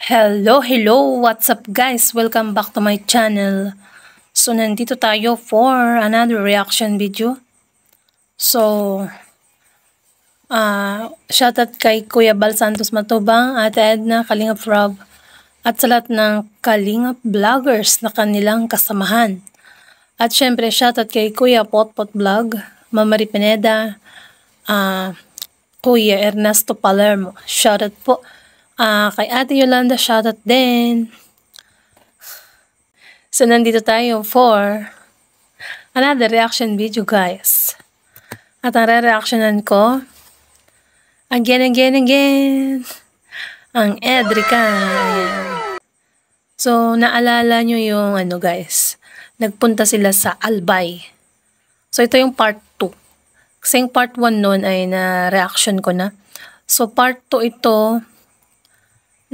Hello, what's up guys? Welcome back to my channel. So, nandito tayo for another reaction video. So, shoutout kay Kuya Bal Santos Matubang, Ate Edna, Kalingap Rob, at sa lahat ng Kalingap vloggers na kanilang kasamahan. At syempre, shoutout kay Kuya Potpot Vlog, Mama Pineda, Kuya Ernesto Palermo. Shoutout po. Kay Ate Yolanda, shoutout din. So, nandito tayo for another reaction video, guys. At ang re-reactionan ko, again, ang Edrica. Ayan. So, naalala nyo yung guys, nagpunta sila sa Albay. So, ito yung part 2. Kasi yung part 1 nun ay na-reaction ko na. So, part 2 ito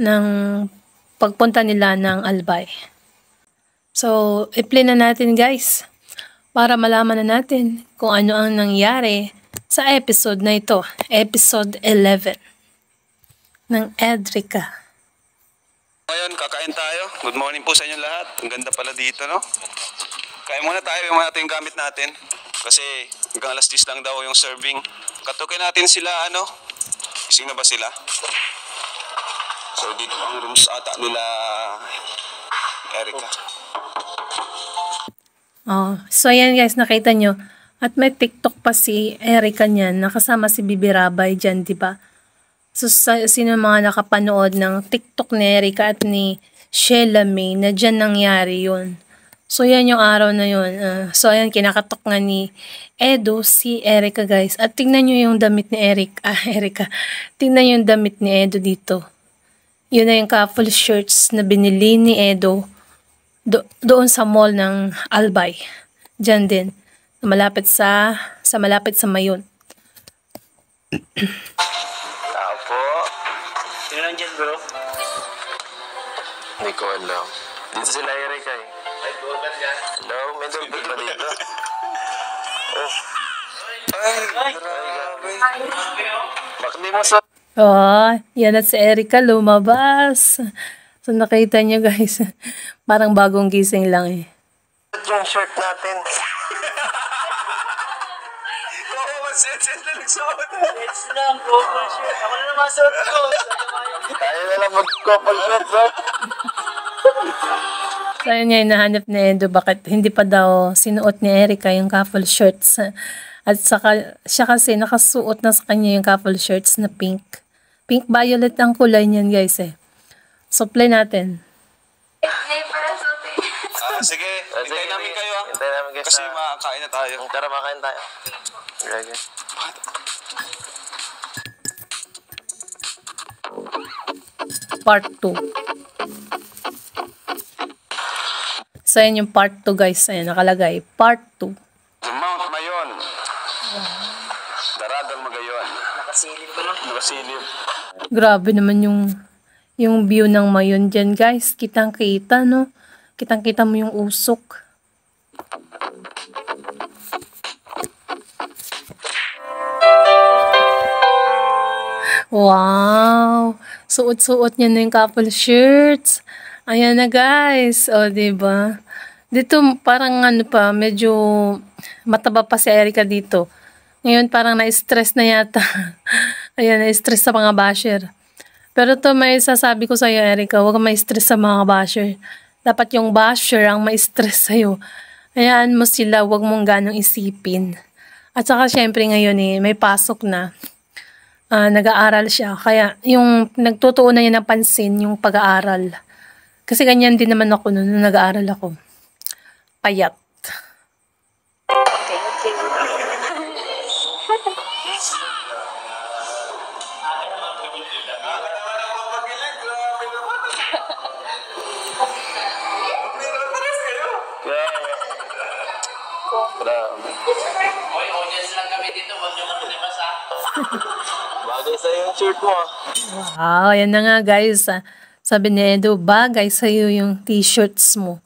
ng pagpunta nila ng Albay. So, i-play na natin guys para malaman na natin kung ano ang nangyari sa episode na ito. Episode 11 ng Edrica. Ngayon, kakain tayo. Good morning po sa inyo lahat. Ang ganda pala dito, no? Kain muna tayo yung mga yung gamit natin. Kasi hanggang alas 10 lang daw yung serving. Katukin natin sila, Gising na ba sila? So, dito ang rooms ata nila Erica. So ayan guys, nakita nyo. At may TikTok pa si Erica niyan. Nakasama si Bibi Rabay dyan, diba? So, sino mga nakapanood ng TikTok ni Erica at ni Sheila May na dyan nangyari yun. So, yan yung araw na yun. So, ayan, kinakatok nga ni Edo si Erica, guys. At tingnan nyo yung damit ni Erica. Tingnan nyo yung damit ni Edo dito. Yun na yung couple shirts na binili ni Edo doon sa mall ng Albay. Diyan din. Malapit sa Mayon. Tao po. Sino nandiyan bro? Hindi ko alam. Dito sila Erica eh. May doorbell yan. Hello? May doorbell ba dito? Oh. Ay, grabe. Bakit di mo sa... Yan at si Erica lumabas. So, nakita nyo guys. Parang bagong gising lang eh. yung shirt natin? Oo, set na nagsuot. It's lang, couple shirt. Ako na naman suot ko. Tayo na lang mag-couple shirt, bro. So, yun nga, hinahanap ni Edo. Bakit hindi pa daw sinuot ni Erica yung couple shirts. At saka, siya kasi nakasuot na sa kanya yung couple shirts na pink. Pink violet ang kulay niyan guys eh. So, play natin. Sige, hintayin namin kayo Hintayin namin kayo kasi makakain na tayo. Tara, makain tayo. Okay. Part 2. So, yan yung part 2 guys. Ayan, nakalagay. Part 2. Mount Mayon. Daradang Magayon. Nakasilip ko lang. Nakasilip. Grabe naman yung view ng Mayon dyan guys. Kitang-kita no. Kitang-kita mo yung usok. Wow! Suot-suot niya na yung couple shirts. Ayan na guys. O, diba? Dito parang medyo mataba pa si Erica dito. Ngayon parang na-stress na yata. Ayan, na-stress sa mga basher. Pero to may sasabi ko sa'yo, Erica, huwag kang ma-stress sa mga basher. Dapat yung basher ang ma-stress sa'yo. Hayaan mo sila, huwag mong ganong isipin. At saka syempre ngayon may pasok na. Nag-aaral siya. Kaya yung nagtutuon na niya ng pansin yung pag-aaral. Kasi ganyan din naman ako nung nag-aaral ako. Payat. Hoy, audience lang kami dito. Huwag nyo kami basa. Bagay sa'yo yung shirt mo Wow, yan na nga guys. Sabi ni Edo, bagay sa'yo yung t-shirts mo.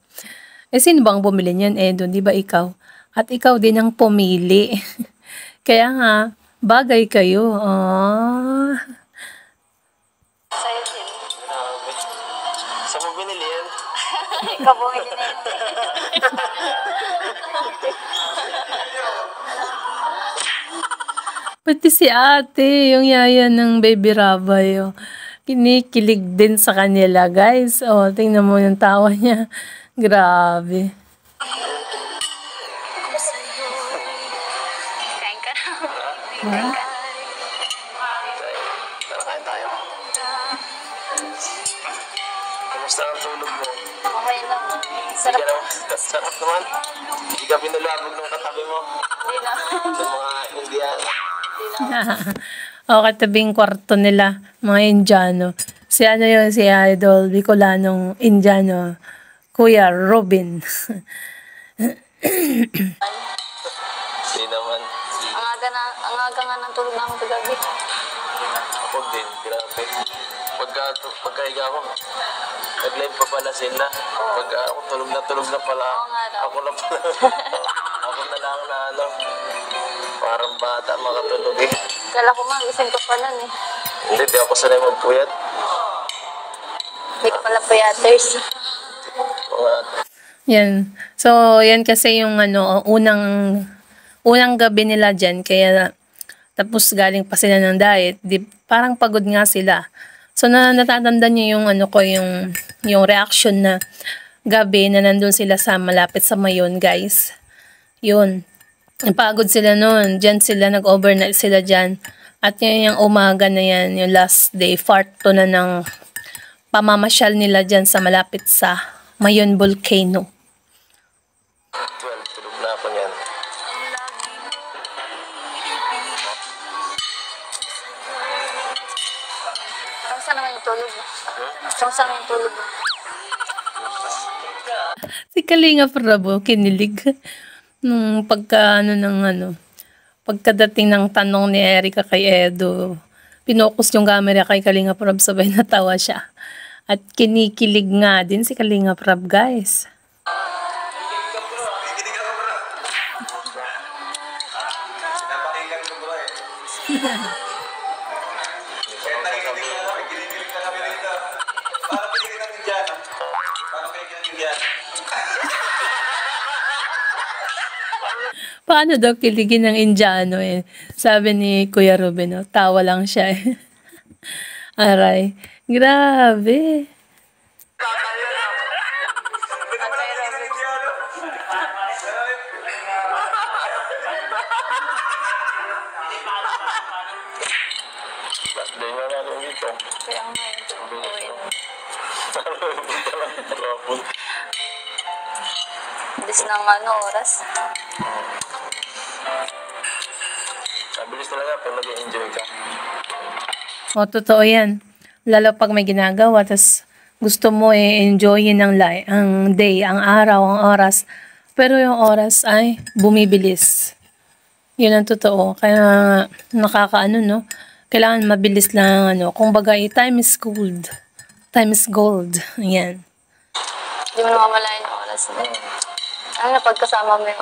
Sino bang bumili niyan, Edo? Di ba ikaw? At ikaw din ang pumili. Kaya nga, bagay kayo. Pati si ate, yung yaya ng baby Rabay, oh. Kinikilig din sa kanila, guys. Oh, tingnan mo yung tawa niya. Grabe. Kain ka na. Hmm? Tara, kain tayo. Kamusta ang tulog mo? Okay lang. Sige Sarap. naman. Sarap naman. Hindi ka binulabog ng katabi mo. Hindi na. Ng mga Indian. O, katabing kwarto nila, mga Indiano. Si ano yun, si Idol, Bicolanong Indiano, Kuya Robin. Hindi naman. Ang aga nga ng tulog namin kagabi. Ako din. Grabe. Pagkahiga ako, nag-live pa pala sila. Pagka ako tulog na pala. Oo nga daw. Ako na pala. Ako na lang na ano. Parang bata makatulog eh. Kala ko nga, gising ko pa nun eh. Hindi, di ako sanay magpuyat. Hindi ka pala payaters. Mga Yan. So, yan kasi yung ano, unang gabi nila dyan. Kaya, tapos galing pa sila ng diet. Parang pagod nga sila. So, natatanda niyo yung ano ko, yung reaction na gabi na nandun sila sa malapit sa Mayon, guys. Yun. Pagod sila noon. Diyan sila, nag-overnight sila dyan. At yun yung umaga na yan, yung last day, part 2 na ng pamamasyal nila dyan sa malapit sa Mayon Volcano. 12, tulog na ako niyan. Kamusta naman yung tulog mo? Kamusta naman yung tulog mo? Si Kalinga Prabo, kinilig. Nung pagkadating ng tanong ni Erica kay Edo, pinokus yung camera kay Kalinga Prab, sabay natawa siya. At kinikilig nga din si Kalinga Prab, guys. Paano daw kiligin ng Indiano eh? Sabi ni Kuya Ruben, no? Tawa lang siya eh. Aray, grabe. Birthday na namin dito. Kaya nga yun. Bis ng oras. Mabilis talaga pag nag-enjoy ka. O, totoo yan. Lalo pag may ginagawa, tas gusto mo enjoyin ang day, ang araw, ang oras. Pero yung oras ay bumibilis. Yun ang totoo. Kaya nakakaano, no? Kailangan mabilis lang, ano. Kung bagay, time is gold. Time is gold. Ayan. Hindi mo namamalayan yung oras na. Ano na pagkasama mo yung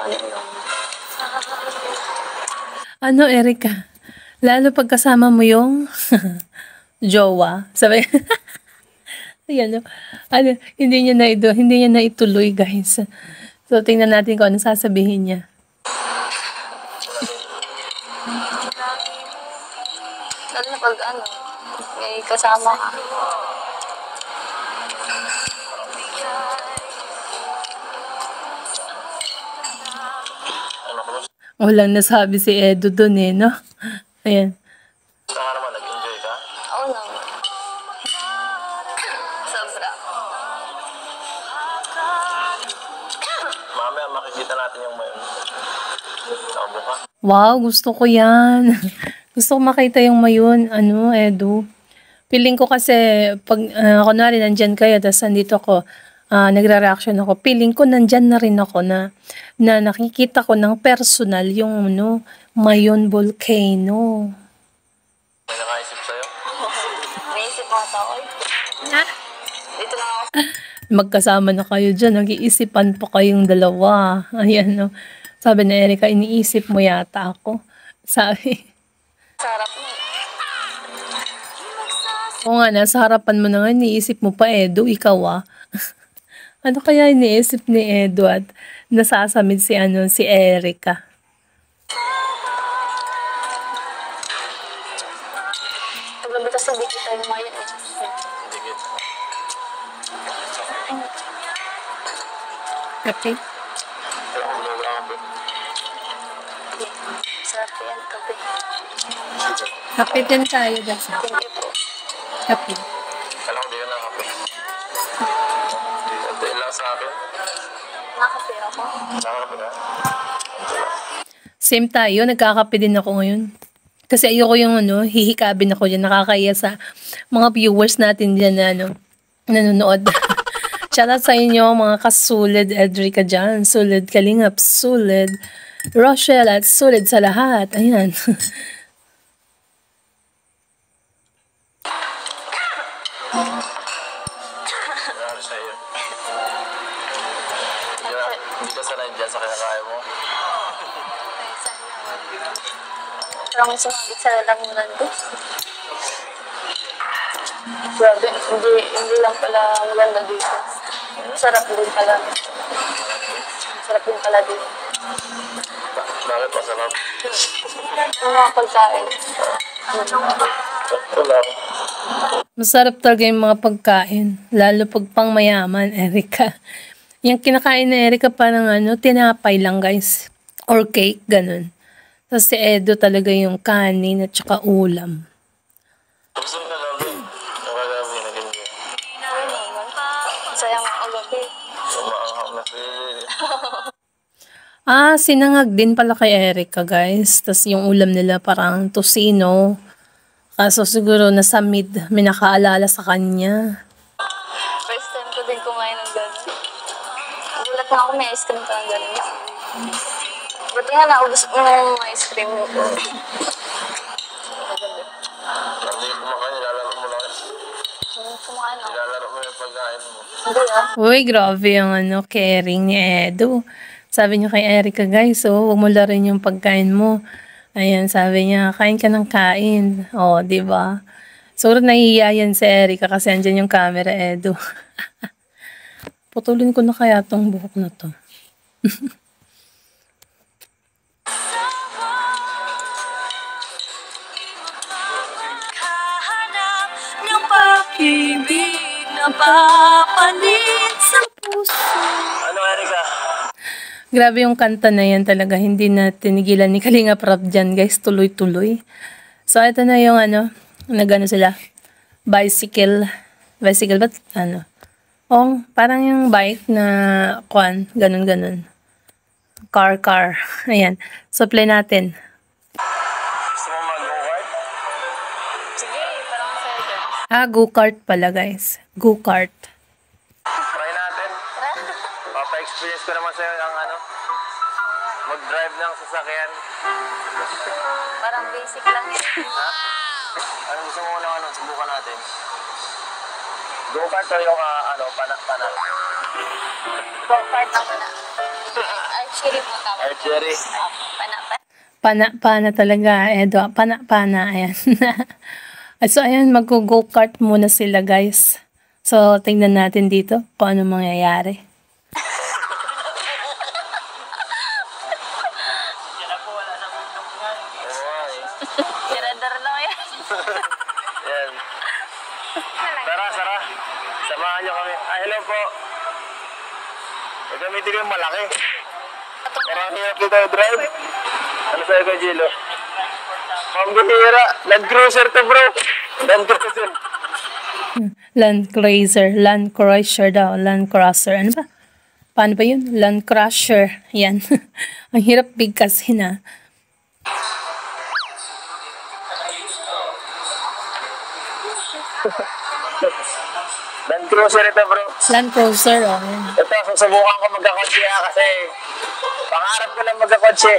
Ano, Erica? Lalo pagkasama mo yung jowa. Sabi, ayan, no? Ano, hindi niya na ituloy, guys. So, tingnan natin kung ano sasabihin niya. Lalo na pag may kasama ka. Ano ko mo? Walang nasabi si Edo dun eh, no? Ayan. Saka naman, nag-enjoy ka? Oo naman. Sobra. Mamaya makikita natin yung mayon. Tabo ka. Wow, gusto ko yan. Gusto ko makita yung mayon, Edo. Feeling ko kasi, pag, kunwari nandyan kayo, tapos nandito ko, nagre-reaction ako, feeling ko nandyan na rin ako na nakikita ko ng personal yung Mayon Volcano. May nakaisip sa'yo? Naisip mo ata ako. Dito lang ako. Magkasama na kayo dyan, nag-iisipan pa kayong dalawa. Ayan, no? Sabi na Erica, iniisip mo yata ako. Sabi, Sarap mo. oo nga, nasa harapan mo na nga, iniisip mo pa, Edo, ikaw Ano kaya iniisip ni Edo at nasasamid si Erica? Gabi kasi hindi kita yung mayan eh. Dikit. Kape? Pero kung wala ka ba? Sarap yan, kape. Kape din tayo guys. Thank you po. Kape. Alam ko di ka nakape. Ito lang sa akin. Nakape ako. Nakape ka? Same tayo, nagkakape din ako ngayon. Kasi ayoko yung hihikabin ako dyan, nakakaya sa mga viewers natin dyan na nanonood. Shoutout sa inyo mga kasulid Edrica dyan, sulid Kalingap, sulid Rochelle at sulid sa lahat. Ayan. Nangyari sa'yo. Hindi ka sanay dyan sa kinakaya mo. Parang may sumabit sa lalamunan ko. Grabe, hindi lang pala maganda dito. Sarap din pala. Sarap din pala dito. Bakit masarap? Yung mga pagkain. Ito lang. Masarap talaga yung mga pagkain. Lalo pag pang mayaman, Erica. Yung kinakain na Erica parang tinapay lang guys. Or cake, ganun. Tapos si Edo talaga yung kanin at saka ulam. Gusto mo na gabi? Nakagabi, naging gabi. Ayun naman. Sayang ako gabi. Umaanghap na Sinangag din pala kay Erica guys. Tapos yung ulam nila parang tosino. Kaso siguro nasa mid, may nakaalala sa kanya. First time ko din kumain ng gano'n. Gulat na ako may ice cream ka ng gano'n. Buti nga naubos mo ng ice cream mo. Hindi ko kumakain, nilalaro mo lang. Kumain ako. Nilalaro mo yung pagkain mo. Hindi ah. Uy, grabe yung caring ni Edo. Sabi niya kay Erica guys, huwag mo larin yung pagkain mo. Ayan, sabi niya, kain ka ng kain. Di ba? Siguro nahihiya yan si Erica kasi andyan yung camera, Edo. Putulin ko na kaya tong buhok na to. Hanap ng pag-ibig na papalit sa puso. Ano, Erika? Grabe yung kanta na yan talaga. Hindi na tinigilan ni Kalinga Prab dyan, guys. Tuloy-tuloy. So, ito na yung nagano sila. Bicycle. Bicycle ba? Parang yung bike na ganun-ganun. Car. Ayan. So, play natin. Gusto mo mag-go-kart? Sige, parang masaya dyan. Go-kart pala, guys. Go-kart. Try natin. Papa-experience ko naman sa'yo ang mag-drive ng sasakyan. Parang basic lang yun. Ha? Ano gusto mo na subukan natin? Go-kart o yung panak-panak? Go-kart ako na. Archery po tawag. Archery. Pana. Pana talaga, Edo. Pana. Ayan. So, ayan, mag-go-kart muna sila, guys. So, tingnan natin dito kung ano mangyayari. Tirador lang yan. Yan. Tara. Samahan niyo kami. Hello po. Gamitin ko yung malaki. Parang hirap dito drive. Ano sa'yo ko, Gilo? Pambihira. Land Cruiser to, bro. Land Cruiser. Land Cruiser daw. Land Crusher. Ano ba? Paano ba yun? Land Crusher. Yan. Ang hirap bigkasin na. Land Cruiser ito, bro. Land Cruiser, Yan. Ito, susubukan ko magkakotse kasi pangarap ko lang magkakotse.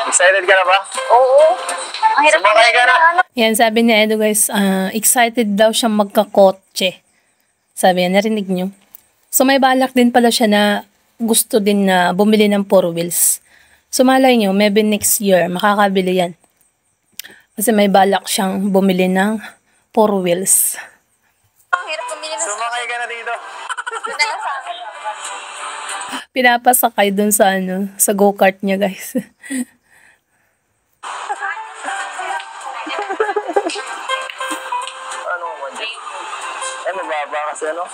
Excited ka na ba? Oo. Ang hirap Sumakay ka na. Yan, sabi ni Edo, guys, excited daw siyang magkakotse. Sabi niya, narinig niyo. So, may balak din pala siya na gusto din na bumili ng 4 wheels. So, malay niyo, maybe next year, makakabili yan. Kasi may balak siyang bumili ng 4 wheels. Ang hirap pumili ng Sumakay ka na dito. sa akin. Pinapasakay dun sa sa go-kart niya, guys. Ano mo, eh, mababa kasi ano?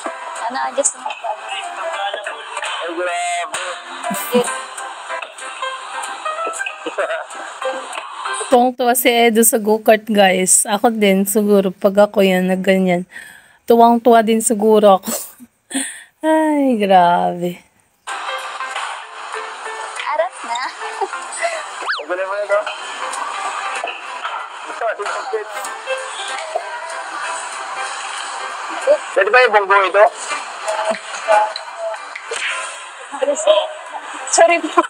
Ano, adjust mo pa. Ay, grabe. Tuwang-tuwa si Edo sa go-kart, guys. Ako din, siguro, pag ako yan, na ganyan. Tuwang-tuwa din siguro ako. Ay, grabe. Aras na. Ang galing mo ito. Pwede ba yung bonggo ito? Sorry po.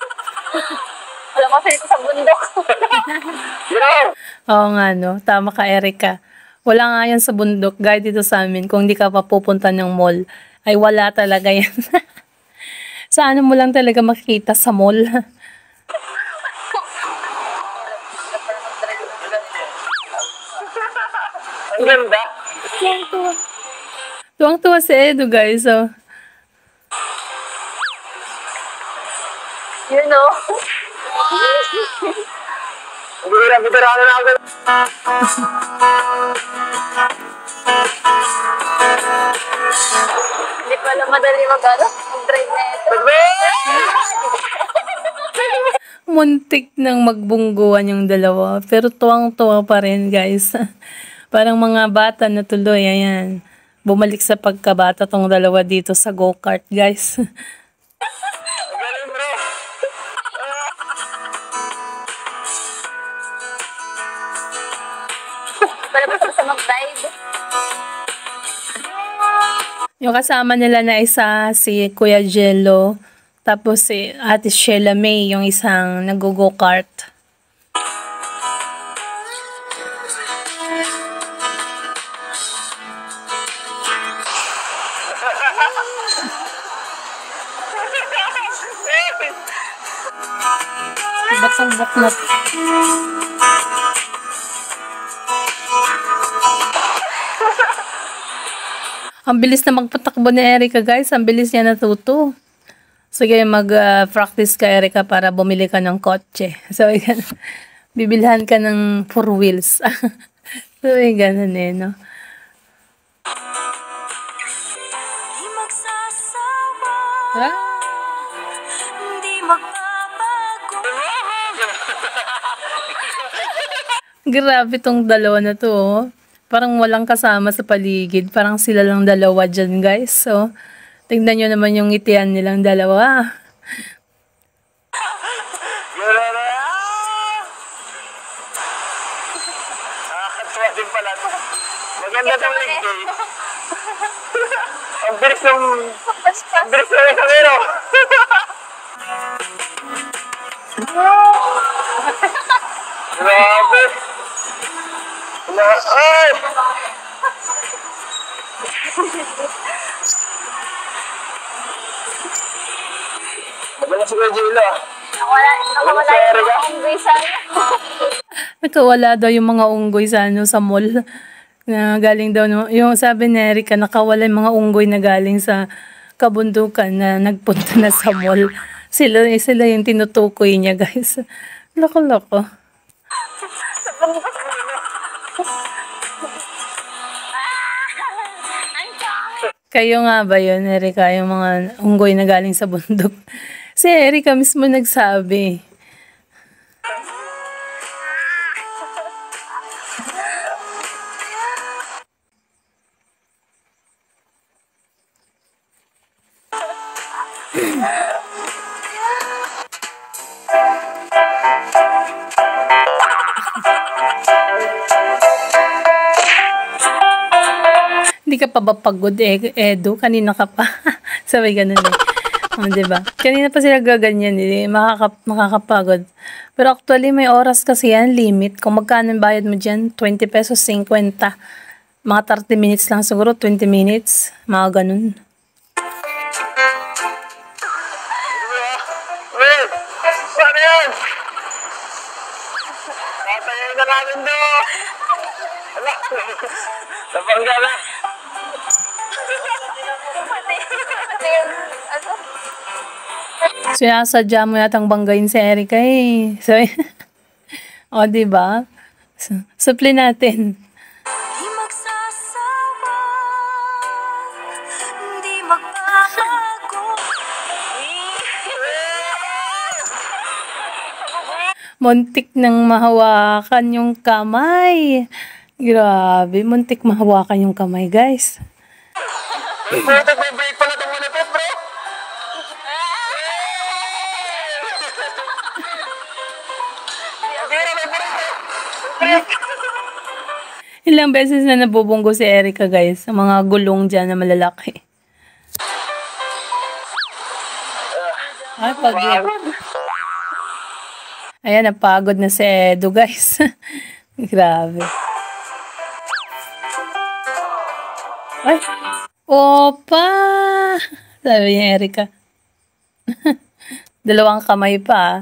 Wala ko sa sa bundok. Oo nga, no? Tama ka, Erica. Wala nga yan sa bundok, guide dito sa amin. Kung di ka pa pupunta ng mall, ay wala talaga yan. Sa ano mo lang talaga makikita sa mall. Ang ganda. Tuwang-tuwa. Tuwang-tuwa si Edo, guys. Oh. You know? Bira, veterano na ako. Hindi pala madali mag-drive na ito. Muntik nang magbungguan yung dalawa. Pero tuwang-tuwa pa rin, guys. Parang mga bata na tuloy. Ayan. Bumalik sa pagkabata tong dalawa dito sa go-kart, guys. Ang galing, bro. Pala ba sa mag-drive? Yung kasama nila na isa, si Kuya Jello. Tapos si Ate Sheila May, yung isang nag-go-kart. Ba't na. Ang bilis na magpatakbo ni Erica, guys. Ang bilis niya natuto. Sige, mag-practice ka, Erica, para bumili ka ng kotse. So, bibilhan ka ng 4 wheels. So, ganun eh, no? Di magsasawa, Ah, di magbabago. grabe tong dalawa na to, oh. Parang walang kasama sa paligid. Parang sila lang dalawa dyan, guys. So, tingnan nyo naman yung ngitian nilang dalawa. Nakakatuwa din pala ito. Maganda itong leg day. Ang bilis ng... Ang bilis ng kamero. Grabe. Ay! Magaling si Kuya Gilo, ah. Nakawala si yung Erica? mga unggoy sa ano. Nakawala daw yung mga unggoy sa, ano, sa mall. Na galing daw, yung sabi ni Erica, nakawala yung mga unggoy na galing sa kabundukan na nagpunta na sa mall. Sila yung tinutukoy niya, guys. Loko-loko. Kayo nga ba yun, Erica? Yung mga unggoy na galing sa bundok. Si Erica mismo nagsabi. Hindi ka pa ba pagod, Edo? Kanina ka pa. Sabay ganun eh. O, diba? Kanina pa sila gaganyan eh. Makakapagod. Pero actually, may oras kasi yan, limit. Kung magkano ang bayad mo dyan, 20 pesos, 50. Mga 30 minutes lang siguro, 20 minutes. Mga ganun. Wait! Paano yan? Tatayin na namin do! Ala! Napangga na! Pati yung, ano? Sinasadya mo yatang banggain si Erica eh. So, O, di ba? Supply natin. Di magsasawa, di magbabago. Muntik nang mahawakan yung kamay. Grabe, muntik mahawakan yung kamay, guys. Bro, nagbe-break pala itong malapit, bro. Ilang beses na nabubunggo si Erica, guys. Sa mga gulong dyan na malalaki. Ay, Ayan, napagod na si Edo, guys. Grabe. Ay! Opa! Sabi niya, Erica. Dalawang kamay pa, ah.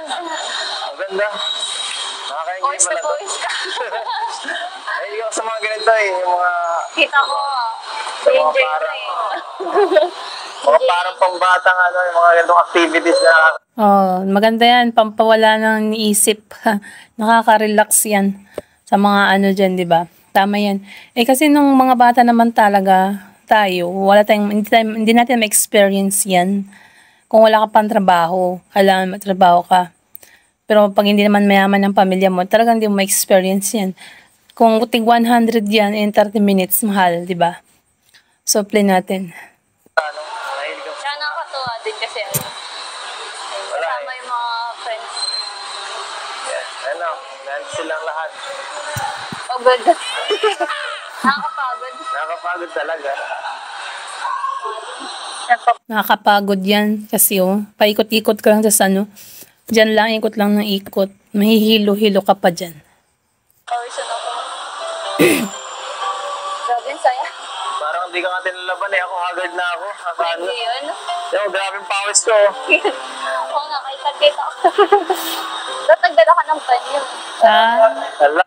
Ang ganda. Nakaka-enjoy Boys na pala to. boys ka. Ay, ako sa mga ganito eh. Yung mga, Kita ko. Enjoy ko eh. mga parang pambatang ano, yung mga ganitong activities na Oh, maganda yan. Pampawala ng isip. Nakaka-relax yan. Sa mga ano dyan, di ba? Tama yan. Eh, kasi nung mga bata naman talaga, tayo, hindi natin ma-experience yan. Kung wala ka pang trabaho, kailangan matrabaho ka. Pero pag hindi naman mayaman ng pamilya mo, talagang hindi mo ma-experience yan. Kung tig 100 yan in 30 minutes, mahal, di ba? So, play natin. ano, mahilig ako. Siya nakakatuwa din kasi Wala kasama eh. yung mga friends. Ano, meron silang lahat. Pagod. Nakakapagod. Nakakapagod talaga. Nakakapagod yan kasi paikot-ikot ka lang sa ano. Diyan lang, ikot lang ng ikot. Mahihilo-hilo ka pa dyan. Person ako. Grabe yung saya. Parang hindi ka nga tinalaban eh. Ako haggard na ako. Akala. Hindi yun. Yo, grabe yung pawis ko. Oo nga, kita ko. Tatagdala ka ng panyo. Ala.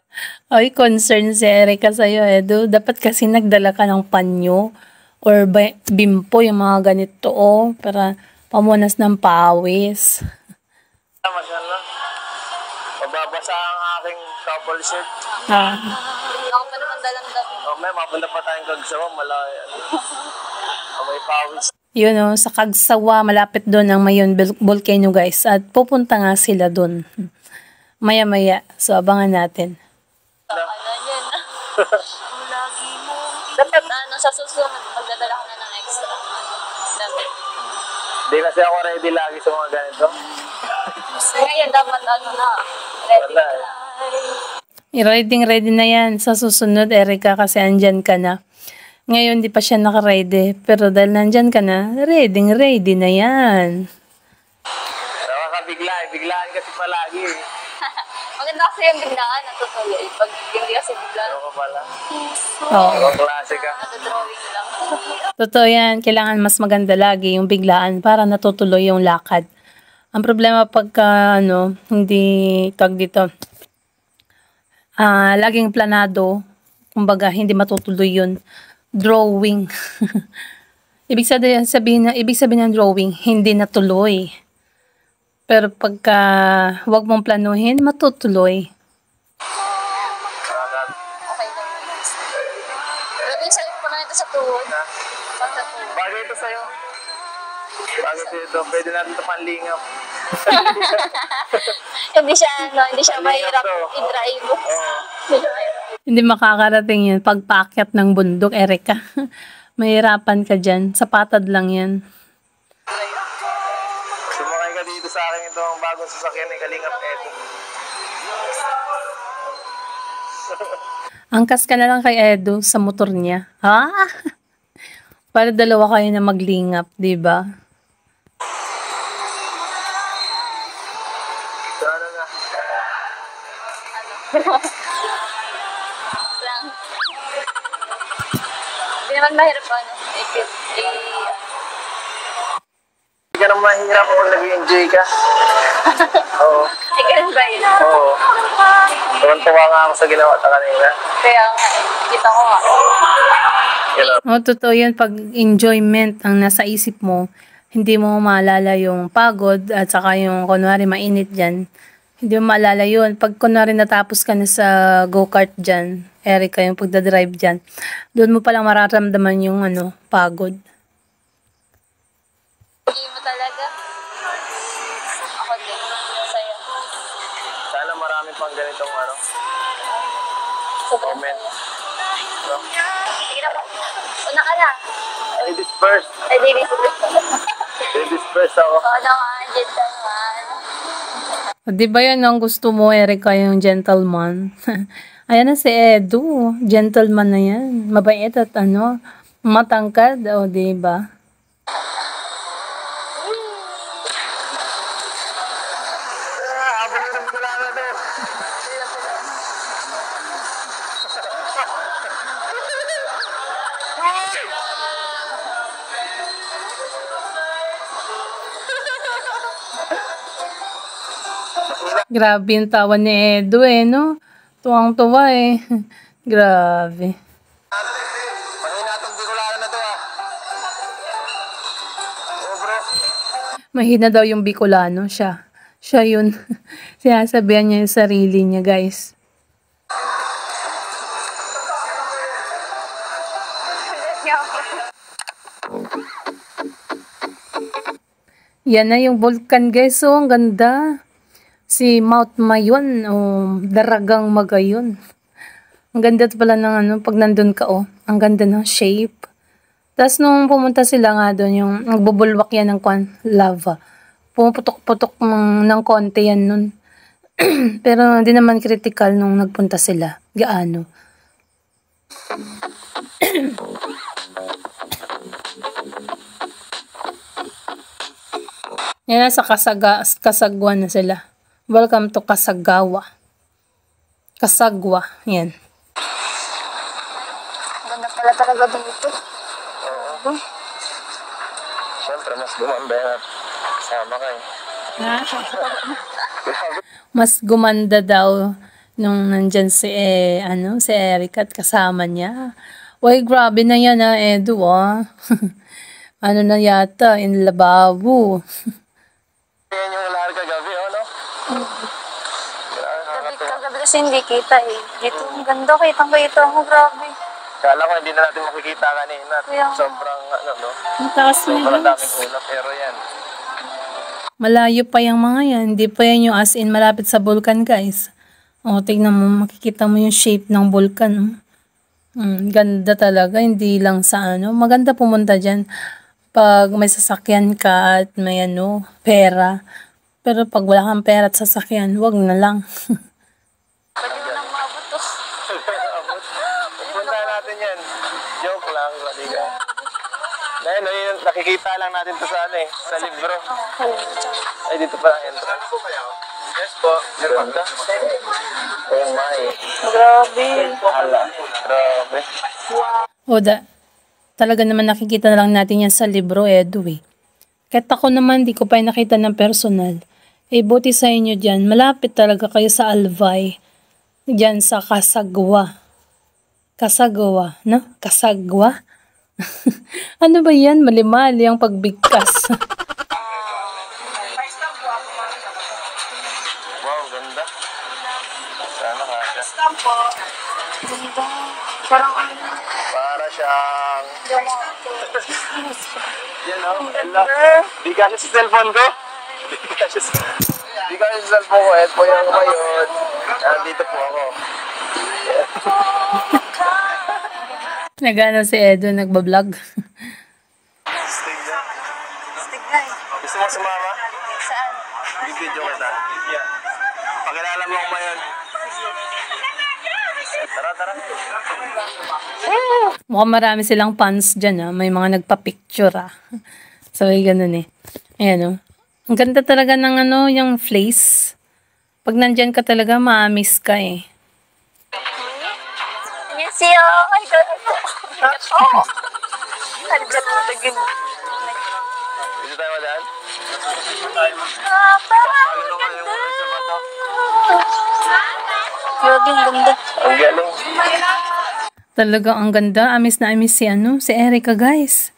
Ay, concern si Erica sa'yo, Edo. Dapat kasi nagdala ka ng panyo or bimpo, yung mga ganito, para pamunas ng pawis. Mashallah. Mababasa ang aking couple shirt. Ah, Ako pa naman dalang-dami. O may mapunta pa tayong Kagsawa. Malaki. May pawis. yun sa Kagsawa, malapit doon ang Mayon Volcano, guys. At pupunta nga sila doon. Maya-maya. So, abangan natin. Ano yun? Dapat sa susunod, magdadala ka na ng extra. Dapat. Hindi kasi ako ready lagi sa mga ganito. Ngayon, dapat na. Ready. Wala eh. Ready na yan sa susunod, Erica, kasi andyan ka na. Ngayon, di pa siya naka-ready. Pero dahil nandyan ka na, ready na yan. Nakakabigla eh. Biglaan kasi palagi eh. Maganda kasi yung biglaan, natutuloy. Pag hindi kasi biglaan, Ano ka pala? Oo. Ibang klase ka. natodrawing lang. Totoo yan. Kailangan mas maganda lagi yung biglaan para natutuloy yung lakad. Ang problema pagka, hindi tag dito, laging planado, kumbaga, hindi matutuloy yun. Drawing. ibig sabihin ng drawing, hindi natuloy. Pero pagka wag mong planuhin, matutuloy. Okay lang. Pero yung salit ko na ito sa tuhod. Pag sa tuhod. Bagay ito sa'yo. Bagay ito. Pwede natin ito panlingap. Hindi siya mahirap to. i-drive. Oo. Hindi siya mahirap. Hindi makakarating yan. Pagpaakyat ng bundok, Erica. Mahirapan ka dyan. Sa patad lang yan. Sumakay ka dito sa akin itong bagong sasakyan ni Kalingap Edo. Angkas ka na lang kay Edo sa motor niya. Ha? Para dalawa kayo na maglingap, di ba? So ano na? Lang. Hindi naman mahirap Hindi ka naman mahirap kapag nag-enjoy ka. Oo. ganun ba yun? Oo. Tuwan-tuwa nga ako sa ginawa ta kanina. Kaya nga, kita ko nga. You know? Totoo yan. Pag enjoyment ang nasa isip mo, hindi mo maalala yung pagod at saka yung kunwari mainit dyan. Hindi mo maalala yun. Pag kunwari natapos ka na sa go-kart dyan, Erica, yung pagdadrive dyan, doon mo palang mararamdaman yung pagod. Hindi mo talaga. Ako din. Masaya. Sana marami pang ganitong Sobrang comment. saya. Sige na po. Una ka na. Ladies first. Ay, David. Ladies first ako. Oo naman, gentleman. Di ba yan ang gusto mo, Erica, yung gentleman? Ayan na si Edu. Gentleman na yan. Mabait at matangkad. O, di ba? Abulurin ko lang ito. Grabe yung tawa ni Edu no? Tuwang-tuwa Grabe. Mahina itong Bicolano na to Oo bro. Mahina daw yung Bicolano siya. Siya yun. Sinasabihan niya yung sarili niya, guys. Yan na yung vulkan, guys. Ang ganda. Si Mount Mayon o Daragang Magayon. Ang ganda pala ng pag nandun ka ang ganda ng shape. Tapos nung pumunta sila nga doon, yung nagbubulwak yan ng lava. Pumuputok-putok ng konti yan nun. Pero hindi naman critical nung nagpunta sila. Gaano. Yan sa Kasagwa na sila. Welcome to Kasagawa. Kasagwa. Yan. Ganda pala talaga dito. Siyempre, mas gumanda yan at kasama ka Mas gumanda daw nung nandyan si Erica at kasama niya. Uy, grabe na yan Edu Ano na yata, in lababo. Yan yung lahat kagabi, no? Gabi kasi hindi kita Dito, ang ganda. Kitang-kita mo, grabe. Kala ko hindi na natin makikita kanina. Kaya nga. Sobrang, Ang taas na sobrang yun. daming ulap. Pero yan, Malayo pa yung mga yan. Hindi pa yan yung as in malapit sa vulkan, guys. Tignan mo, makikita mo yung shape ng vulkan. Ganda talaga. Hindi lang sa Maganda pumunta dyan pag may sasakyan ka at may pera. Pero pag wala kang pera at sasakyan, wag na lang. Pwede mo nang maabot to. punta natin yan. Joke lang, pati ka. Ngayon, nakikita lang natin to sa libro. Ay, dito pa ang entrance. Yes po. Ganda. Oh my. Grabe. Hala. Grabe. Talaga naman nakikita na lang natin yan sa libro, Edu Kahit ako naman, di ko pa nakita ng personal. Buti sa inyo dyan. Malapit talaga kayo sa Albay. Dyan sa Kasagwa. Kasagwa, no? Kasagwa? Ano ba yan? Mali-mali ang pagbigkas. Wow, ganda. Sana kasha. Ganda. Parang Para siyang... Yan Ella. Di kasi sa cellphone ko. Di kasi sa cellphone ko. Ito po yung ngayon. Dito po ako. Nagano si Edu, nagbablog. Stig na. Gusto mo sumama? saan? Bibidyo kita. Pakilala mo ako ngayon. Tara. Mukhang marami silang fans dyan May mga nagpa-picture So, ganun Ayan Ang ganda talaga ng yung place. Pag nandyan ka talaga, ma-miss ka Miss you. Ay, ganda. Nandiyan mo tagin. Dito tayo madaan? Parang Ano nga yung sa bato? grabe, ang ganda. Ang galing. Talaga ang ganda. Amis na amis si Erica, guys.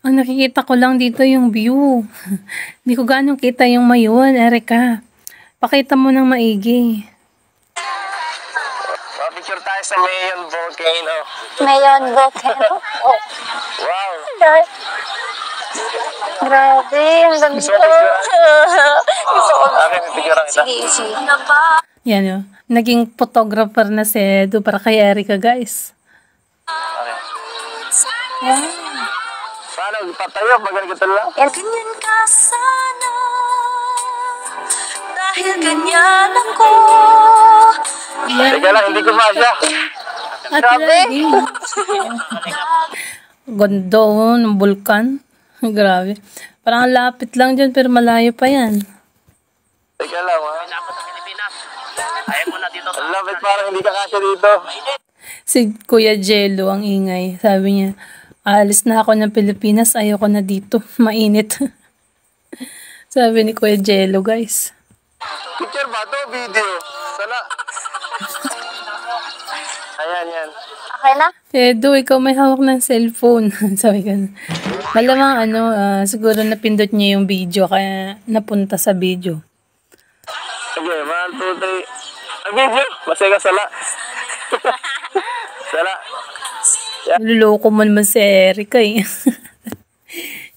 Ang nakikita ko lang dito yung view. Hindi ko ganong kita yung mayon, Erica. Pakita mo ng maigi. Picture tayo sa Mayon Volcano. Mayon volcano. Wow! Grabe, ang ganda. Gusto mo picturean? Gusto ko. Akin, picturean kita. Sige, sige. Yan o. Naging photographer na si Edu para kay Erica, guys. Okay. Paano? Patayo? Magalit lang? Ganyan ka sana, dahil ganyan ako. Teka lang, hindi ko masya. At ready. Ganda oh, ng bulkan. Grabe. Parang ang lapit lang dyan pero malayo pa yan. Teka lang, ha? Ang lapit, parang hindi ka kasya dito. Si Kuya Jello ang ingay. Sabi niya, alis na ako ng Pilipinas, ayoko na dito. Mainit. Sabi ni Kuya Jello, guys. Picture ba to? Video? Sala. Ayan, yan. Okay na? Edu, ikaw may hawak ng cellphone. Sabi ko. Malamang siguro napindot niya yung video kaya napunta sa video. Okay, 1, 2, 3. Ang video? Masaya ka, sala. Sala. Luloko mo naman si Erica eh.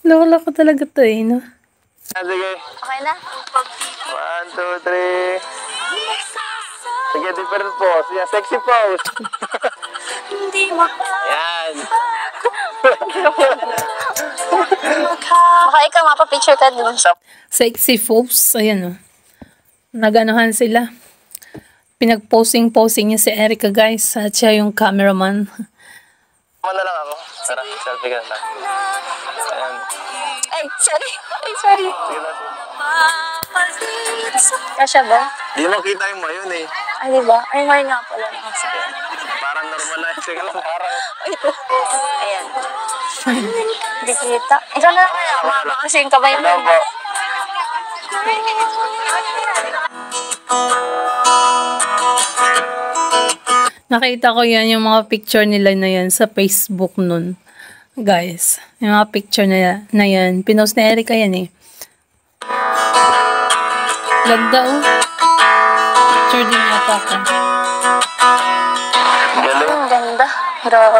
Loko talaga to eh, no? Sige. Okay na? 1, 2, 3. Sige, different pose. Yeah, sexy pose. Hindi maka Yan. Baka ikaw mapapicture ka dun. Sexy folks. Ayan oh. Naganuhan sila. Pinag-posing niya si Erica, guys. At siya yung cameraman. Tama na lang ako. Tara, selfie ka na lang. Ayan. Ay, sorry. Ay, sorry. Sige na. papalit sa Kasya ba? Di mo kita yung mayon eh. Ay, diba? Ay, may nga pala. Sige. Parang normalize. Sige lang, parang. Ayan. Hindi kita. Ikaw na lang kaya. Mahaba kasi yung kamay mo. Ano po? Nakita ko yan, yung mga picture nila na yan sa Facebook nun. Guys, yung mga picture na yan. Pinost na Erica yan eh. Ganda oh. Picture din yata ko. Galing. Ang ganda. Grabe.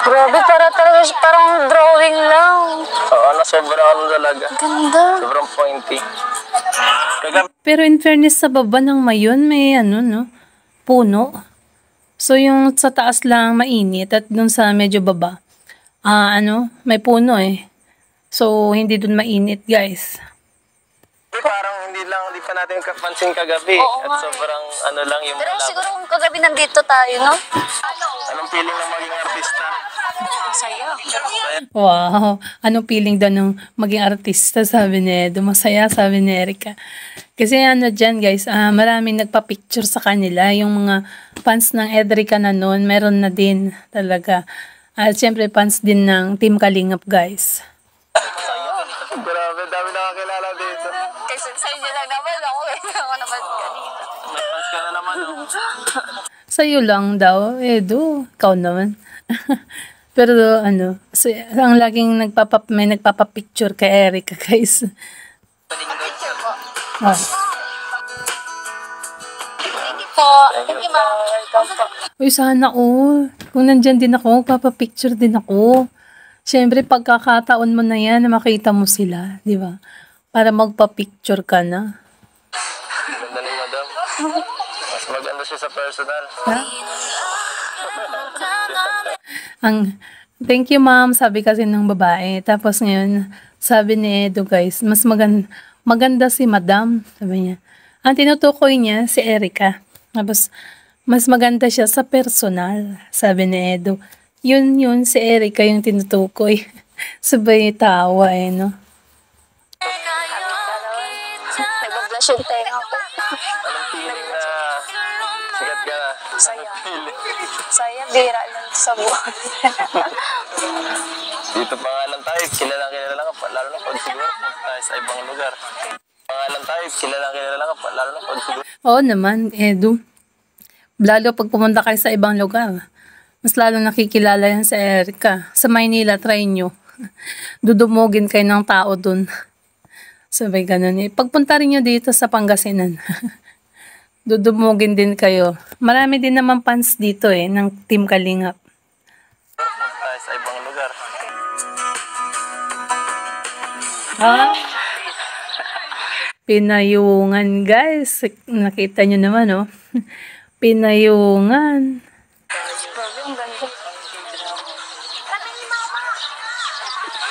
Grabe, parang drawing lang. Oo, ano, sobrang ano talaga. Ganda. Sobrang pointy. Kagabi, Pero in fairness, sa baba ng mayon, may ano, no? Puno. So, yung sa taas lang mainit at dun sa medyo baba, may puno eh. So, hindi dun mainit, guys. parang hindi pa natin kapansin kagabi. Oo At nga eh. sobrang ano lang yung Pero malabo. siguro kung kagabi nandito tayo, no? Anong feeling ng maging artista? Masaya. Wow. Anong feeling daw ng maging artista, sabi ni Edo. Masaya, sabi ni Erica. Kasi ano dyan, guys, maraming nagpa-picture sa kanila. Yung mga fans ng Edrica na noon, meron na din talaga. At syempre, fans din ng Team Kalingap, guys. Grabe, dami nakakilala dito. Kasi sa inyo lang naman ako eh. Ako naman kanina. May fans ka na naman, oh. Sa'yo lang daw, Edo. Ikaw naman. Pero ang laging may nagpapapicture kay Erica, guys. Picture po. Oh. Po. Thank you, ma'am. Welcome po. Uy, sana all. Kung nandyan din ako, papapicture din ako. Siyempre, pagkakataon mo na yan, na makita mo sila, di ba? Para magpa-picture ka na. Ganda ni madam. Mas maganda siya sa personal. Thank you, ma'am, sabi kasi ng babae. Tapos ngayon, sabi ni Edo, guys, mas maganda si madam, sabi niya. Ang tinutukoy niya, si Erica. Tapos, mas maganda siya sa personal, sabi ni Edo. Yun, si Erica yung tinutukoy. Sabay tawa eh, no? Nag-blush yung tenga ko. Anong feeling na sikat ka na? Saya. Saya, bira lang sa buhay. Dito pa nga lang tayo, kilala ka pa, lalo na pag siguro punta tayo sa ibang lugar. Pangalan tayo, kilala ka pa, lalo na pag siguro. Oo naman, Edu. Lalo pag pumunta kayo sa ibang lugar. Mas lalo nakikilala yan sa Erica. Sa Maynila, try nyo. Dudumugin kayo ng tao dun. Sabay ganun eh. Pagpunta rin nyo dito sa Pangasinan. Dudumugin din kayo. Marami din naman fans dito eh, ng Team Kalingap. Tayo sa ibang lugar. Ah, pinayungan guys. Nakita nyo naman oh. Pinayungan. Grabe, ang ganda.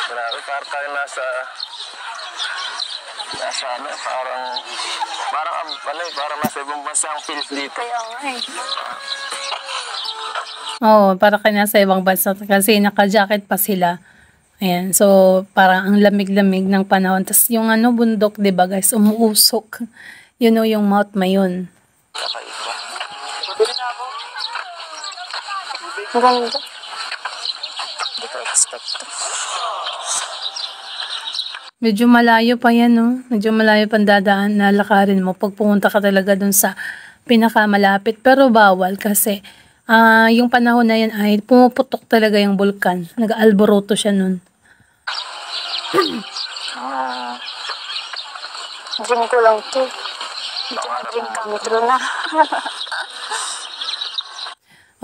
Grabe, parang tayo nasa ano, parang nasa ibang bansa ang feels dito. Kaya nga eh. Oo, para kayo nasa ibang bansa kasi naka-jacket pa sila. Ayan, so parang ang lamig-lamig ng panahon. Tapos yung ano, bundok, di ba guys, umuusok. Yun o yung Mount Mayon. Kakaiba. Ang ganda. Hindi ko expect to. Medyo malayo pa yan, no? Medyo malayo pang dadaan na lakarin mo pag pumunta ka talaga dun sa pinakamalapit. Pero bawal kasi yung panahon na yan ay pumuputok talaga yung bulkan. Nag-alboroto siya nun. Dream ko lang to. Dream kami true na.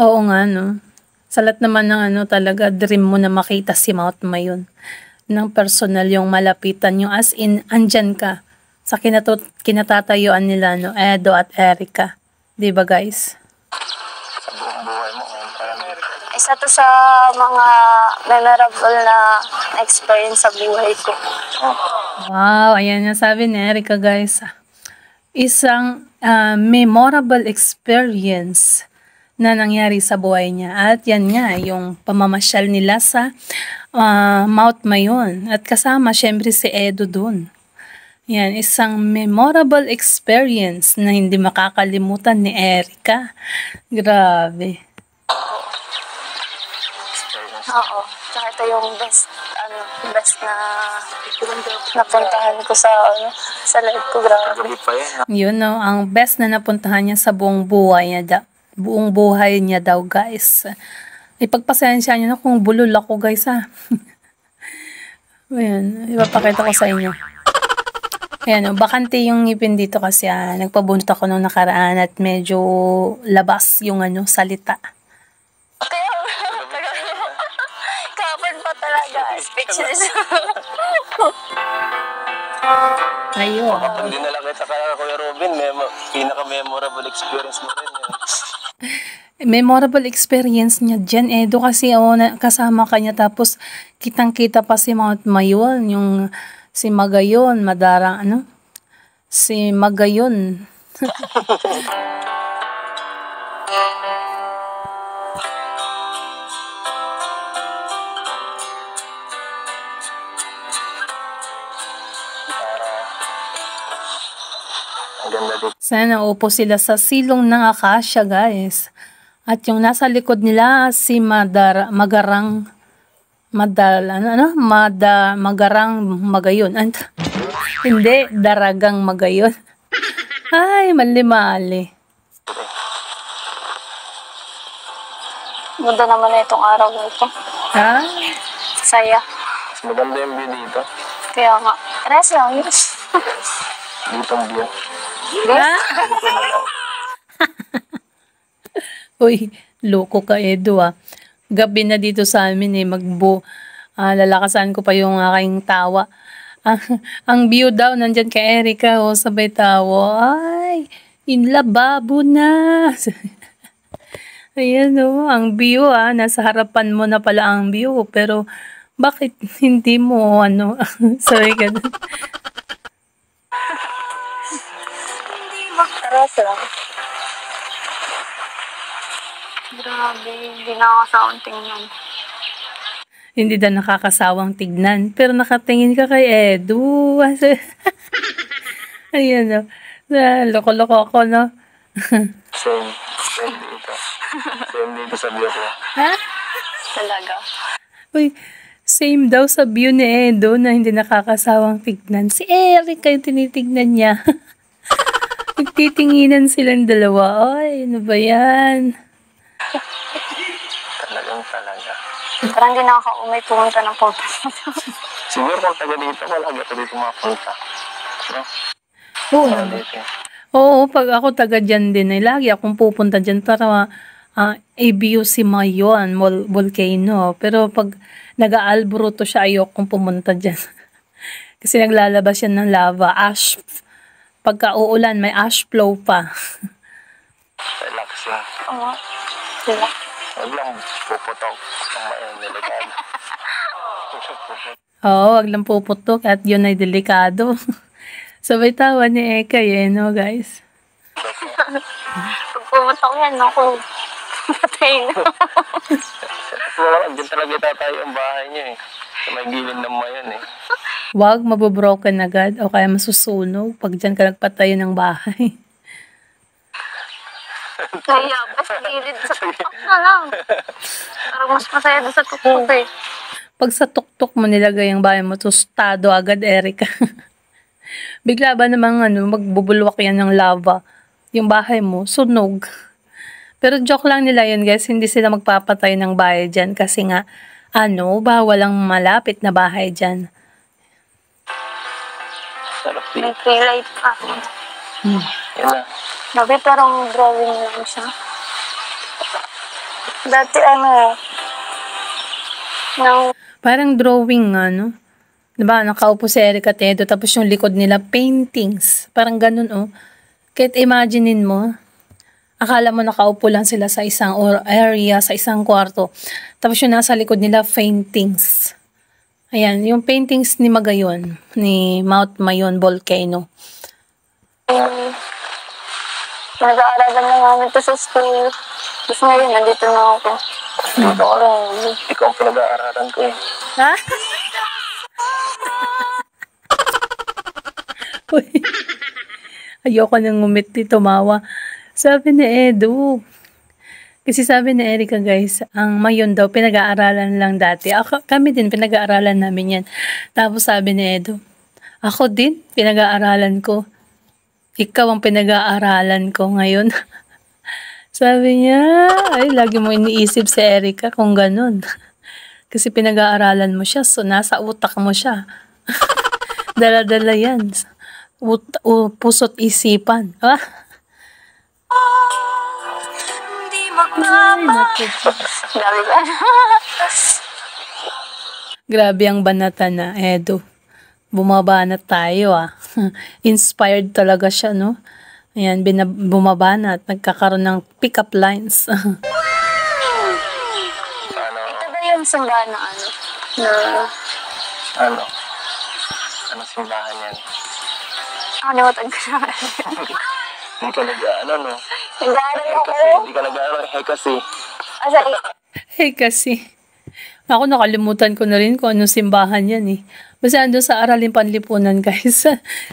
Oo nga, no? Sa lahat naman ng ano talaga, dream mo na makita si Mount Mayon. Ng personal yung malapitan yung as in, andyan ka sa kinatatayuan nila, no? Edo at Erica. Di ba guys? Sa buong buhay mo, Isa to sa mga memorable na experience sa buhay ko. Wow, ayan yung sabi ni Erica guys. Isang memorable experience na nangyari sa buhay niya. At yan nga, yung pamamasyal nila sa Mount Mayon. At kasama syempre si Edo dun. Yan, isang memorable experience na hindi makakalimutan ni Erica. Grabe. Oo. Tsaka ito yung best na napuntahan ko sa life ko. Grabe. gabi pa yan. Yun no, ang best na napuntahan niya sa buong buhay niya daw guys. Ipagpasensya niyo na kung bulol ako guys ha. Ayan, ipapakita ko sa inyo. Ayan, bakante yung ngipin dito kasi nagpabunot ako nung nakaraan at medyo labas yung salita. Kaya kapag pa talaga, speechless. Ayun. Hindi na lang kita kaya Kuya Robin, pinaka-memorable experience mo rin yun. Memorable experience niya dyan, Edo, kasi kasama ka niya tapos kitang-kita pa si Mount Mayon, yung si Magayon, si Magayon. Ang ganda dito. Sana upo sila sa silong ng akasya, guys. At yung nasa likod nila, si Magarang Magayon. Hindi, Daragang Magayon. Ay, mali-mali. Ganda naman na itong araw na ito. Ha? Saya. Maganda yung view dito. Kaya nga. Rest lang yun. Dito ang view. Uy, loko ka, Edo Gabi na dito sa amin lalakasan ko pa yung aking tawa. Ang view daw, nandyan kay Erica, sabay tawa. Ay, inlababo na. Ayan ang view nasa harapan mo na pala ang view, pero bakit hindi mo sorry ka doon. Rest lang. Grabe, hindi nakakasawang tingnan. Hindi na nakakasawang tignan, pero nakatingin ka kay Edu. Ayan loko-loko ako, no? Same dito. Same dito sa view ko. Ha? Talaga. Uy, same daw sa view ni Edo na hindi nakakasawang tignan. Si Eric yung tinitignan niya. Nagtitinginan silang dalawa. Ay, ano ba yan? Parang hindi nakaka-umay pumunta ng punta. Siguro kung taga dito, malagi ako dito mapunta. No? Oo, Dito. oo, pag ako taga dyan din, lagi akong pupunta dyan para ABUC Mayon, volcano. Pero pag nag-aalburuto siya, ayokong pumunta dyan. Kasi naglalabas yan ng lava, ash. Pagka uulan, may ash flow pa. Relax lang. Oo. Sila. Huwag lang puputok. Ang mayan, delikado. Oo, wag lang puputok at yun ay delikado. Sabay tawa ni Eka no guys? Pag pumunta ko yan, ako. Patay na. Wala, dyan talaga tatayo ang bahay niyo eh. Sa may gilid ng mayan eh. Wag mabobroken agad o kaya masusunog pag dyan ka nagpatayo ng bahay. Kaya, basta gilid sa tuktok na lang. Parang mas masaya doon sa tuktok eh. Pag sa tuktok mo nilagay ang bahay mo, tostado agad, Erika. Bigla ba namang magbubulwak yan ng lava? Yung bahay mo, sunog. Pero joke lang nila yun guys, hindi sila magpapatay ng bahay dyan kasi nga, bawal ang malapit na bahay dyan. Sarap May dito. tree light pa. Yan na. Sabi parang drawing lang siya. Dati nang Parang drawing Diba, nakaupo si Erika Tedo, tapos yung likod nila, paintings. Parang ganun, Kahit imaginein mo, akala mo nakaupo lang sila sa isang area, sa isang kwarto. Tapos yung nasa likod nila, paintings. Ayan, yung paintings ni Magayon, ni Mount Mayon Volcano. nag-aaralan na namin to sa school. Tapos ngayon, nandito na ako. Dito ka lang. Ikaw ang pinag-aaralan ko eh. Ha? Uy, ayoko nang ngumiti, tumawa. Sabi ni Edu, kasi sabi ni Erika guys, ang Mayon daw, pinag-aaralan lang dati. Kami din, pinag-aaralan namin yan. Tapos sabi ni Edu, ako din, pinag-aaralan ko. Ikaw ang pinag-aaralan ko ngayon. Sabi niya, ay, lagi mo iniisip si Erika kung ganun. Kasi pinag-aaralan mo siya, so nasa utak mo siya. Dala-dala yan. Puso't isipan. Di Ay, naku. Grabe ka. Grabe ang banata na, Edu. Bumabanat tayo Inspired talaga siya, no? Ayan, bumabanat. Nagkakaroon ng pick-up lines. Ano? Ito ba yung simbahan na Ano? Anong simbahan yan? nakalimutan ko na. Hindi ka nag-ano, no? Nag-aaral ako. Hindi ka nag-ano, kasi. Asa, Kasi, ako nakalimutan ko na rin kung anong simbahan yan Basta ando sa Araling Panlipunan, guys.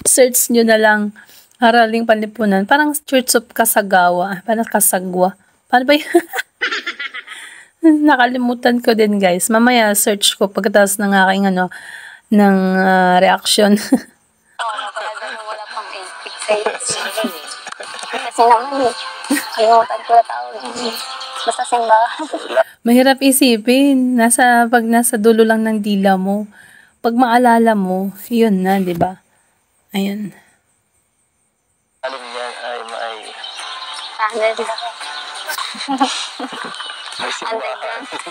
Search nyo na lang, Araling Panlipunan. Parang Church of Kasagawa. Parang Kasagwa. Paano ba yun? Nakalimutan ko din, guys. Mamaya search ko pagkatapos ng aking ng reaction. talaga na wala pang fixation. Kasi naman kalimutan ko na tawag. Basta simbahan. Mahirap isipin. Pag nasa dulo lang ng dila mo. Pag maalala mo, yun na, di ba? Ayan. Alam niyan ay may Standard. simbahan.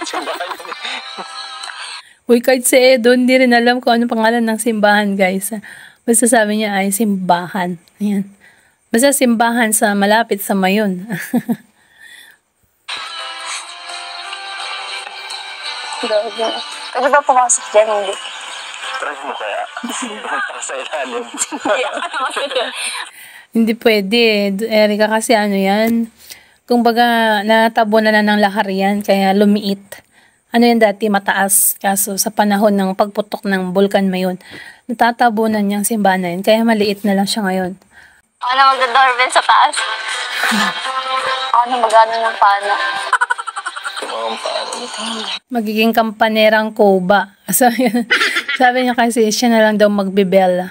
Simbahan yun. Uy, kahit si Edo, hindi rin alam kung ano pangalan ng simbahan, guys. Basta sabi niya ay simbahan. Ayan. Basta simbahan sa malapit sa Mayon. Grabe. Pwede ba pumasok dyan? Hindi. Try mo kaya. Para sa ilalim. Hindi pwede. Erika, kasi yan? Kumbaga, natabo na ng lahar yan, kaya lumiit. Yan dati mataas. Kaso sa panahon ng pagputok ng Bulkan Mayon, natatabunan niyang simbahan na yun, kaya maliit na lang siya ngayon. Ako na magda-doorbell sa taas. Ako na mag-ano ng pano. Magiging kampanerang Koba. Sabi niya kasi siya na lang daw magbibel.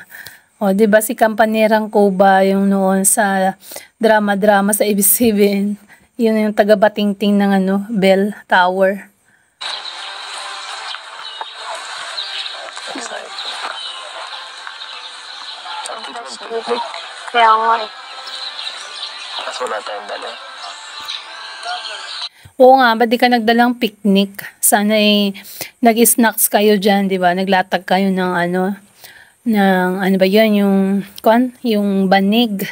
O, di ba si Kampanerang Koba yung noon sa drama-drama sa ABS-CBN. Yun yung taga-batingting ng bell tower. Excited. Ang fresh dito. Kaya nga eh. Kaso wala tayong dala. Oo nga, ba't di ka nagdalang picnic? Sana nag-snacks kayo dyan, di ba? Naglatag kayo ng ano ba yun, yung banig.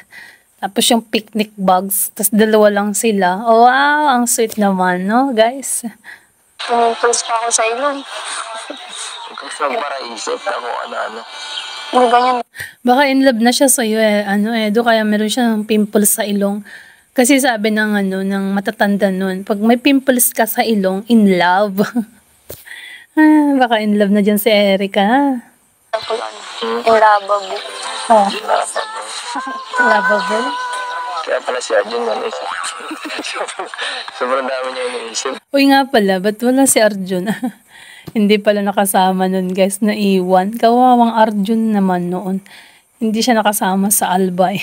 Tapos yung picnic bags, tapos dalawa lang sila. Oh, wow, ang sweet naman, no, guys? Pinimples pa ako sa ilong. Kasi para isip na kung ano-ano. Hindi ganyan. Baka in love na siya sa'yo do kaya meron siyang pimples sa ilong. Kasi sabi ng matatanda nun, pag may pimples ka sa ilong, in love. Baka in love na dyan si Erica. Tapos ano, inlababo. Oh, lovable. Kaya pala si Arjun yan eh. Sobrang dami niya iniisip. Uy nga pala, ba't wala si Arjun? Hindi pala nakasama nun guys, naiwan. Kawawang Arjun naman noon. Hindi siya nakasama sa Albay.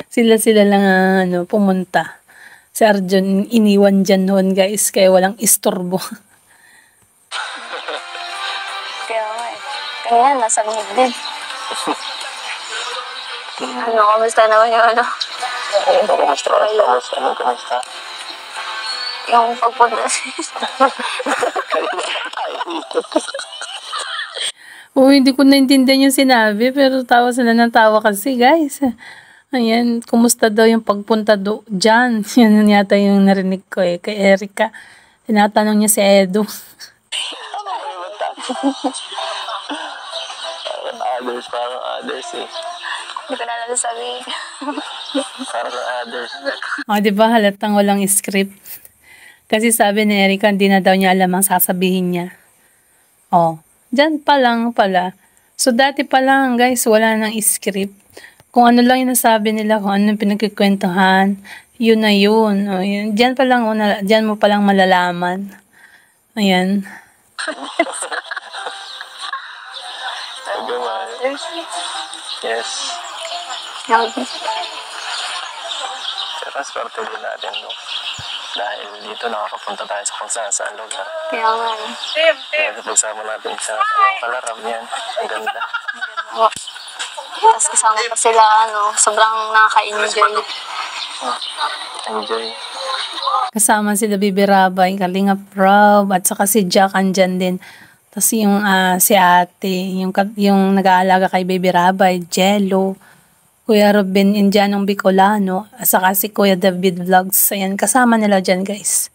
Sila lang pumunta. Si Arjun iniwan dyan noon guys, kaya walang istorbo. Kaya nga eh. Kaya nasa midday. Kamusta naman yung ano? Kamusta? Yung pagpunta. Hindi ko naintindihan yung sinabi, pero tawa sila ng tawa kasi guys. Ayan, kumusta daw yung pagpunta dyan? Yan yata yung narinig ko kay Erica. Tinatanong niya si Edo. Parang others eh. Hindi ko na lang sabihin. Parang others. Diba halatang walang script? Kasi sabi ni Erica, hindi na daw niya alam ang sasabihin niya. Dyan pa lang pala. So dati pa lang guys, wala nang script. Kung ano lang yung nasabi nila, kung ano yung pinagkikwentuhan, yun na yun. Dyan pa lang, dyan mo palang malalaman. Ayan. Yes. Pero swerte din natin, no? Dahil dito nakakapunta tayo sa kung saan lugar. Kaya nga eh. Dahil pagsama natin sa Kalarab yan. Ang ganda. Tapos kasama pa sila, sobrang nakaka-enjoy. Enjoy. Kasama sila Bibi Rabay, Kalinga Prob, at saka si Jack andyan din. Tapos yung si ate, yung nag-aalaga kay Baby Rabay, Jello, Kuya Robin Indianong Bicolano, at saka si Kuya David Vlogs. Ayan, kasama nila dyan guys.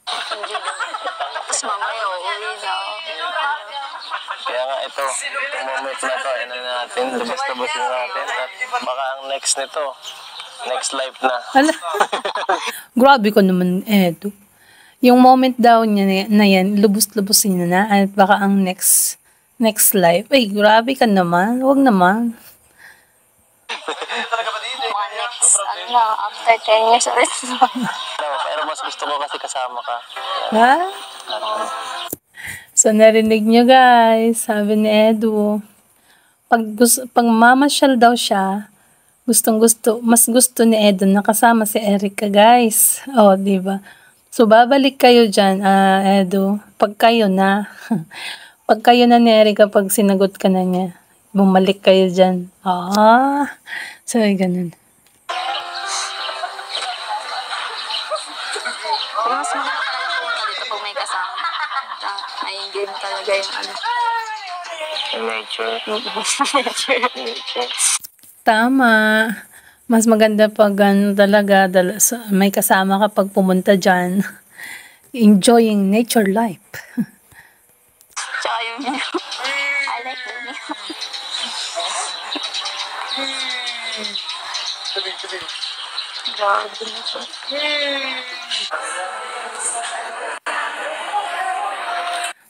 Tapos mamaya, uuwi na. Kaya nga ito, itong moment na to, natin, lubos-lubos na natin. At baka ang next nito, next life na. Hala. Grabe ko naman, Edo. Yung moment daw niya na yan, lubos-lubosin na at baka ang next life. Ay, grabe ka naman. Huwag naman. Mga next, after 10 years ulit. Pero mas gusto ko kasi kasama ka. Ha? So, narinig niyo guys, sabi ni Edu, pag mamasyal daw siya, mas gusto ni Edu na kasama si Erica guys. Diba? So, babalik kayo dyan, Edu, pag kayo na ni Erica, pag sinagot ka na niya, bumalik kayo dyan. So, ganun. Mas maganda talaga dito pag may kasama. Ay-enjoy mo talaga yung Nature. Tama. Mas maganda pag talaga may kasama ka pag pumunta dyan. Enjoying nature life. Tsaka yung I like the view. Grabe na to.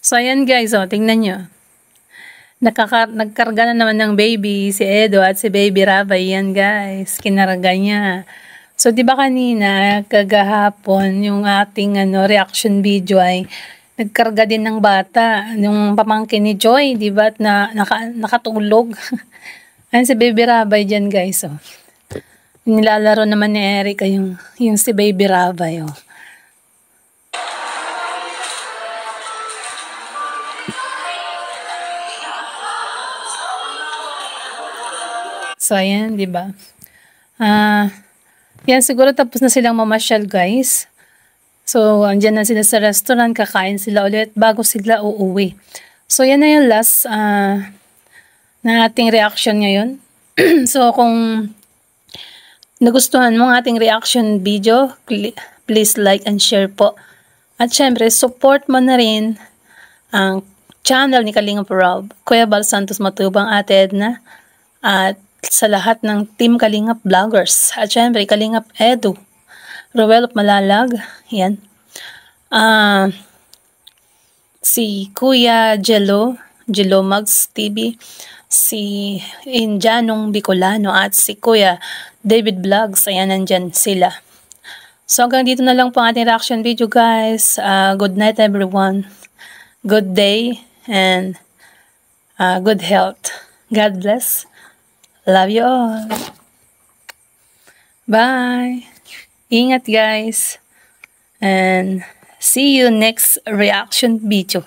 So, ayan guys, tingnan nyo. Nagkarga na naman ng baby si Edo at si Baby Rabay. Yan guys, kinarga niya. So, di ba kanina, kagahapon, yung ating reaction video ay nagkarga din ng bata, yung pamangkin ni Joy, di ba? At nakatulog. Ayan si Baby Rabay dyan guys. Nilalaro naman ni Erica yung si Baby Rabay. So, ayan, di ba? Yan, siguro tapos na silang mamasyal, guys. So, andyan na sila sa restaurant, kakain sila ulit bago sila uuwi. So, yan na yung last na ating reaction ngayon. So, kung nagustuhan mo ang ating reaction video, please like and share po. At syempre, support mo na rin ang channel ni Kalingap Rob, Kuya Bal Santos Matubang, Ate Edna, at sa lahat ng Team Kalingap Vloggers. At syempre, Kalingap Edu, Roel of Malalag, yan. Si Kuya Jello Mags TV, si Indianong Bicolano, at si Kuya David Vlogs, ayan, nandyan sila. So hanggang dito na lang po ang ating reaction video, guys. Good night everyone. Good day and good health. God bless. Love you all. Bye. Ingat, guys. And see you next reaction video.